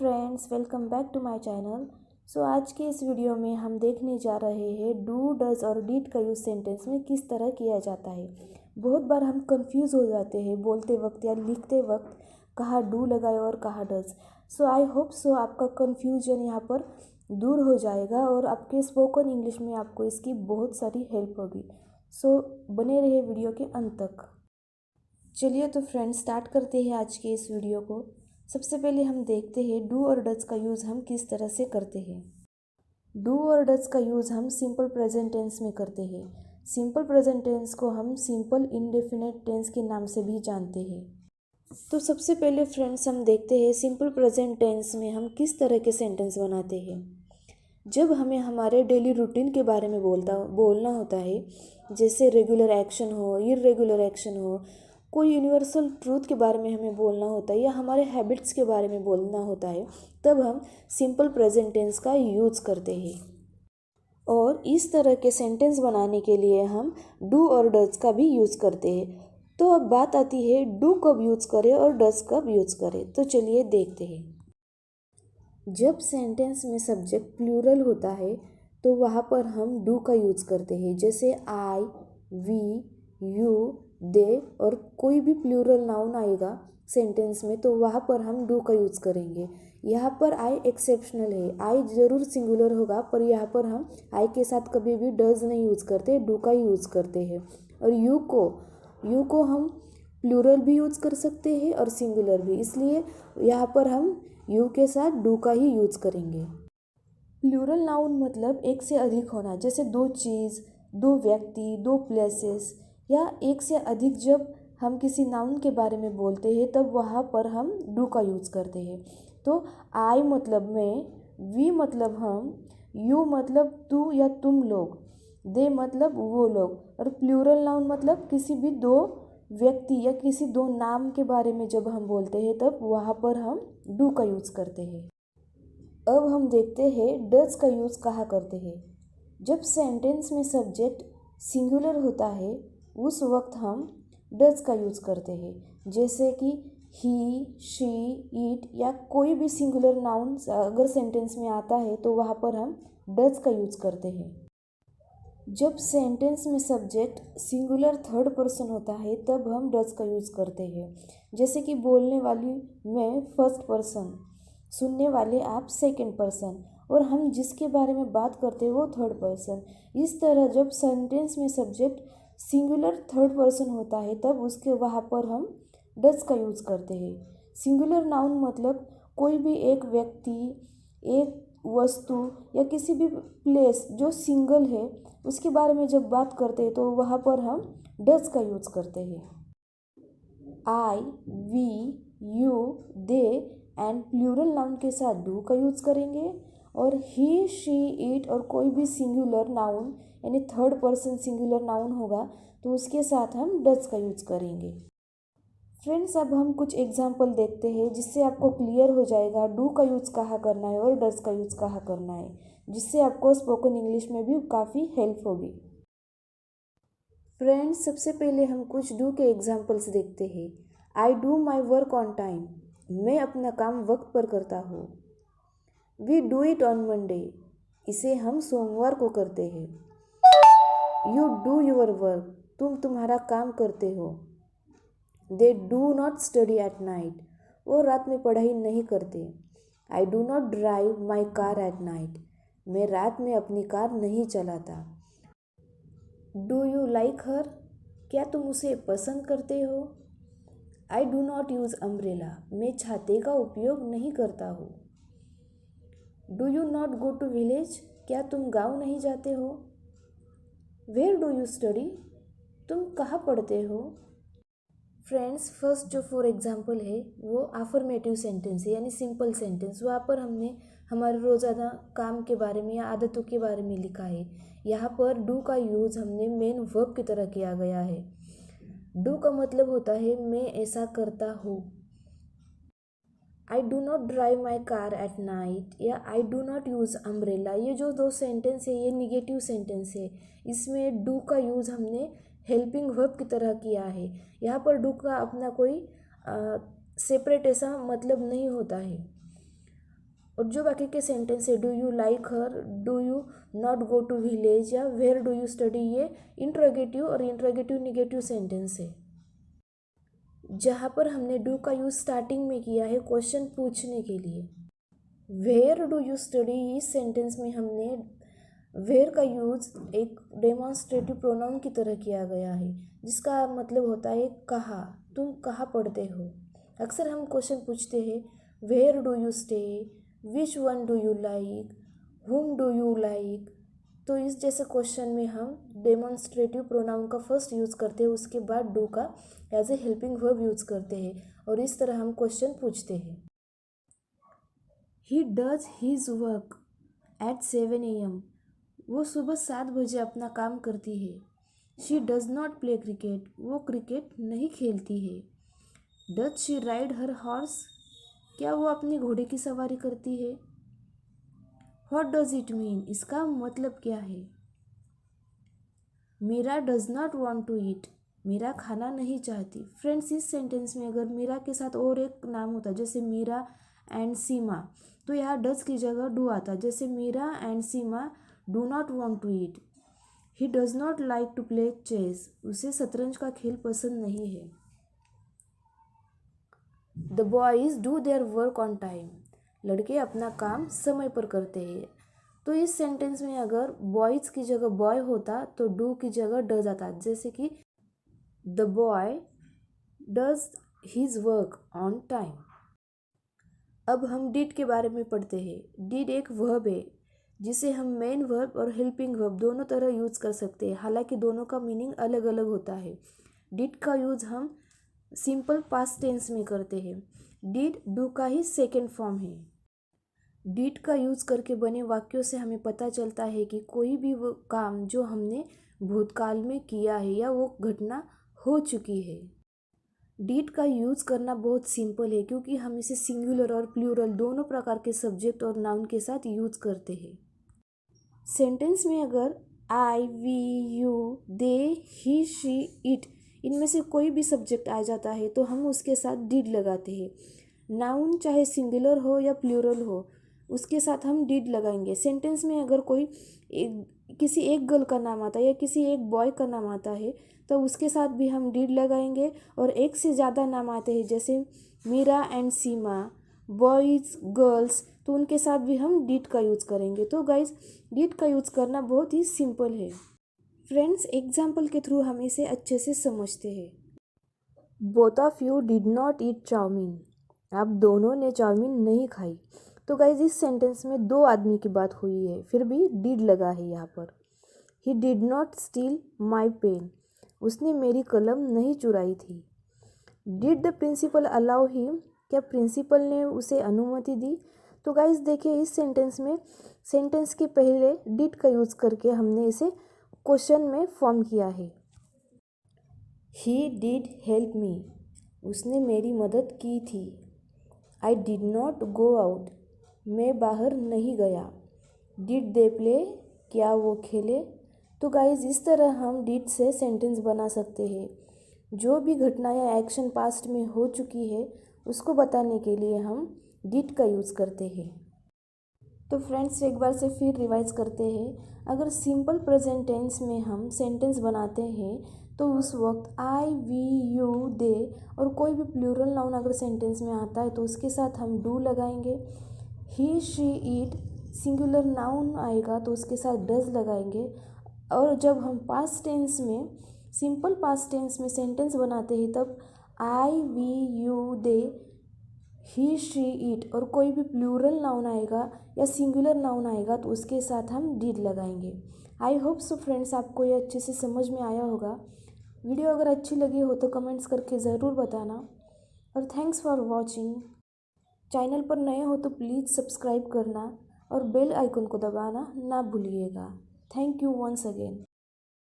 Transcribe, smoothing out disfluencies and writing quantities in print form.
Friends, welcome back to my channel. आज के इस वीडियो में हम देखने जा रहे हैं डू, डज और डिड का यूज़ सेंटेंस में किस तरह किया जाता है। बहुत बार हम कंफ्यूज हो जाते हैं बोलते वक्त या लिखते वक्त कहाँ डू लगाए और कहाँ डज। आई होप आपका कंफ्यूजन यहाँ पर दूर हो जाएगा और आपके स्पोकन इंग्लिश में आपको इसकी बहुत सारी हेल्प होगी। बने रहे वीडियो के अंत तक। चलिए तो फ्रेंड्स स्टार्ट करते हैं आज के इस वीडियो को। सबसे पहले हम देखते हैं डू और डज का यूज़ हम किस तरह से करते हैं। डू और डज का यूज़ हम सिंपल प्रेजेंट टेंस में करते हैं। सिंपल प्रेजेंट टेंस को हम सिंपल इंडेफिनिट टेंस के नाम से भी जानते हैं। तो सबसे पहले फ्रेंड्स हम देखते हैं सिंपल प्रेजेंट टेंस में हम किस तरह के सेंटेंस बनाते हैं। जब हमें हमारे डेली रूटीन के बारे में बोलना होता है, जैसे रेगुलर एक्शन हो, इर्रेगुलर एक्शन हो, कोई यूनिवर्सल ट्रूथ के बारे में हमें बोलना होता है या हमारे हैबिट्स के बारे में बोलना होता है, तब हम सिंपल प्रेजेंट टेंस का यूज़ करते हैं। और इस तरह के सेंटेंस बनाने के लिए हम डू और डज का भी यूज़ करते हैं। तो अब बात आती है डू कब यूज़ करें और डज कब यूज़ करें। तो चलिए देखते हैं। जब सेंटेंस में सब्जेक्ट प्लूरल होता है तो वहाँ पर हम डू का यूज़ करते हैं, जैसे आई, वी, यू, दे और कोई भी प्लूरल नाउन आएगा सेंटेंस में तो वहाँ पर हम डू का यूज़ करेंगे। यहाँ पर आई एक्सेप्शनल है, आई ज़रूर सिंगुलर होगा, पर यहाँ पर हम आई के साथ कभी भी डज नहीं यूज़ करते, डू का यूज़ करते हैं। और यू को हम प्लूरल भी यूज़ कर सकते हैं और सिंगुलर भी, इसलिए यहाँ पर हम यू के साथ डू का ही यूज़ करेंगे। प्लूरल नाउन मतलब एक से अधिक होना, जैसे दो चीज़, दो व्यक्ति, दो प्लेसेस या एक से अधिक। जब हम किसी नाउन के बारे में बोलते हैं तब वहाँ पर हम डू का यूज़ करते हैं। तो आई मतलब मैं, वी मतलब हम, यू मतलब तू या तुम लोग, दे मतलब वो लोग। और प्लूरल नाउन मतलब किसी भी दो व्यक्ति या किसी दो नाम के बारे में जब हम बोलते हैं तब वहाँ पर हम डू का यूज़ करते हैं। अब हम देखते हैं डज का यूज़ कहाँ करते हैं। जब सेंटेंस में सब्जेक्ट सिंगुलर होता है उस वक्त हम डज का यूज़ करते हैं, जैसे कि ही, शी, इट या कोई भी सिंगुलर नाउन अगर सेंटेंस में आता है तो वहाँ पर हम डज का यूज़ करते हैं। जब सेंटेंस में सब्जेक्ट सिंगुलर थर्ड पर्सन होता है तब हम डज का यूज़ करते हैं, जैसे कि बोलने वाली मैं फर्स्ट पर्सन, सुनने वाले आप सेकंड पर्सन और हम जिसके बारे में बात करते हैं वो थर्ड पर्सन। इस तरह जब सेंटेंस में सब्जेक्ट सिंगुलर थर्ड पर्सन होता है तब उसके वहाँ पर हम डज का यूज़ करते हैं। सिंगुलर नाउन मतलब कोई भी एक व्यक्ति, एक वस्तु या किसी भी प्लेस जो सिंगल है उसके बारे में जब बात करते हैं तो वहाँ पर हम डज का यूज़ करते हैं। I, we, you, they and plural noun के साथ डू का यूज़ करेंगे। और ही, शी, इट और कोई भी सिंगुलर नाउन यानी थर्ड पर्सन सिंगुलर नाउन होगा तो उसके साथ हम डज का यूज़ करेंगे। फ्रेंड्स, अब हम कुछ एग्जाम्पल देखते हैं जिससे आपको क्लियर हो जाएगा डू का यूज़ कहाँ करना है और डज का यूज़ कहाँ करना है, जिससे आपको स्पोकन इंग्लिश में भी काफ़ी हेल्प होगी। फ्रेंड्स, सबसे पहले हम कुछ डू के एग्जाम्पल्स देखते हैं। I do my work on time, मैं अपना काम वक्त पर करता हूँ। We do it on Monday, इसे हम सोमवार को करते हैं। यू डू योर वर्क, तुम तुम्हारा काम करते हो। They do not study at night, वो रात में पढ़ाई नहीं करते। आई do not drive my car at night, मैं रात में अपनी कार नहीं चलाता। डू यू लाइक हर, क्या तुम उसे पसंद करते हो। I do not use umbrella, मैं छाते का उपयोग नहीं करता हूँ। Do you not go to village, क्या तुम गाँव नहीं जाते हो। वेयर डू यू स्टडी, तुम कहाँ पढ़ते हो। फ्रेंड्स, फर्स्ट जो फॉर एग्जाम्पल है वो अफर्मेटिव सेंटेंस है, यानी सिंपल सेंटेंस। वहाँ पर हमने हमारे रोज़ाना काम के बारे में या आदतों के बारे में लिखा है। यहाँ पर डू का यूज़ हमने मेन वर्ब की तरह किया गया है। डू का मतलब होता है मैं ऐसा करता हूँ। I do not drive my car at night या I do not use umbrella, ये जो दो सेंटेंस है ये निगेटिव सेंटेंस है। इसमें डू का यूज़ हमने हेल्पिंग वर्ब की तरह किया है। यहाँ पर डू का अपना कोई सेपरेट ऐसा मतलब नहीं होता है। और जो बाकी के सेंटेंस है, do you like her, do you not go to village या वेयर डू यू स्टडी, ये इंट्रोगेटिव और इंट्रोगेटिव निगेटिव सेंटेंस है। जहाँ पर हमने डू का यूज़ स्टार्टिंग में किया है क्वेश्चन पूछने के लिए। वेयर डू यू स्टडी, इस सेंटेंस में हमने वेयर का यूज़ एक डेमॉन्स्ट्रेटिव प्रोनाउन की तरह किया गया है, जिसका मतलब होता है कहाँ, तुम कहाँ पढ़ते हो। अक्सर हम क्वेश्चन पूछते हैं where do you stay, which one do you like, whom do you like. तो इस जैसे क्वेश्चन में हम डेमॉन्स्ट्रेटिव प्रोनाउन का फर्स्ट यूज़ करते हैं, उसके बाद डू का as a helping verb use करते हैं, और इस तरह हम क्वेश्चन पूछते हैं। He does his work at 7 AM, वो सुबह 7 बजे अपना काम करती है। She does not play cricket, वो क्रिकेट नहीं खेलती है। Does she ride her horse, क्या वो अपने घोड़े की सवारी करती है। व्हाट डज इट मीन, इसका मतलब क्या है। Meera does not want to eat, Meera खाना नहीं चाहती। फ्रेंड्स, इस सेंटेंस में अगर मीरा के साथ और एक नाम होता जैसे मीरा एंड सीमा, तो यहाँ डज की जगह डू आता, जैसे Meera and Seema do not want to eat. He does not like to play chess, उसे शतरंज का खेल पसंद नहीं है। The boys do their work on time, लड़के अपना काम समय पर करते हैं। तो इस सेंटेंस में अगर बॉयज की जगह बॉय होता तो डू की जगह डज आता, जैसे कि the boy does his work on time. अब हम डिड के बारे में पढ़ते हैं। डिड एक वर्ब है जिसे हम मेन वर्ब और हेल्पिंग वर्ब दोनों तरह यूज़ कर सकते हैं, हालांकि दोनों का मीनिंग अलग अलग होता है। डिड का यूज़ हम सिंपल पास्ट टेंस में करते हैं। डिड डू का ही सेकेंड फॉर्म है। डिड का यूज़ करके बने वाक्यों से हमें पता चलता है कि कोई भी वो काम जो हमने भूतकाल में किया है या वो घटना हो चुकी है। डिड का यूज़ करना बहुत सिंपल है, क्योंकि हम इसे सिंगुलर और प्लूरल दोनों प्रकार के सब्जेक्ट और नाउन के साथ यूज़ करते हैं। सेंटेंस में अगर I, we, you, they, he, she, it इनमें से कोई भी सब्जेक्ट आ जाता है तो हम उसके साथ डिड लगाते हैं। नाउन चाहे सिंगुलर हो या प्लूरल हो, उसके साथ हम डिड लगाएंगे। सेंटेंस में अगर कोई किसी एक गर्ल का नाम आता है या किसी एक बॉय का नाम आता है तो उसके साथ भी हम डिड लगाएंगे। और एक से ज़्यादा नाम आते हैं जैसे Meera and Seema, boys, girls, तो उनके साथ भी हम डिड का यूज़ करेंगे। तो गाइज, डिड का यूज़ करना बहुत ही सिंपल है। फ्रेंड्स, एग्जाम्पल के थ्रू हम इसे अच्छे से समझते हैं। Both of you did not eat chow mein, आप दोनों ने चाउमीन नहीं खाई। तो गाइज, इस सेंटेंस में दो आदमी की बात हुई है, फिर भी डिड लगा है यहाँ पर। He did not steal my pen, उसने मेरी कलम नहीं चुराई थी। Did the principal allow him, क्या प्रिंसिपल ने उसे अनुमति दी। तो गाइज देखिए, इस सेंटेंस में सेंटेंस के पहले डिड का यूज़ करके हमने इसे क्वेश्चन में फॉर्म किया है। ही डिड हेल्प मी, उसने मेरी मदद की थी। I did not go out, मैं बाहर नहीं गया। डिड दे प्ले, क्या वो खेले। तो गाइज, इस तरह हम डिड से सेंटेंस बना सकते हैं। जो भी घटना या एक्शन पास्ट में हो चुकी है उसको बताने के लिए हम डिड का यूज़ करते हैं। तो फ्रेंड्स, एक बार से फिर रिवाइज करते हैं। अगर सिंपल प्रेजेंट टेंस में हम सेंटेंस बनाते हैं तो उस वक्त आई, वी, यू, दे और कोई भी प्लूरल नाउन अगर सेंटेंस में आता है तो उसके साथ हम डू लगाएंगे। He, she, it singular noun आएगा तो उसके साथ डज लगाएंगे। और जब हम पास्ट टेंस में सिंपल पास्ट टेंस में सेंटेंस बनाते हैं तब I, we, you, they, he, she, it और कोई भी प्लूरल नाउन आएगा या सिंगुलर नाउन आएगा तो उसके साथ हम डिड लगाएंगे। आई होप सो फ्रेंड्स, आपको ये अच्छे से समझ में आया होगा। वीडियो अगर अच्छी लगी हो तो कमेंट्स करके ज़रूर बताना। और थैंक्स फॉर वॉचिंग। चैनल पर नए हो तो प्लीज़ सब्सक्राइब करना और बेल आइकन को दबाना ना भूलिएगा। Thank you once again.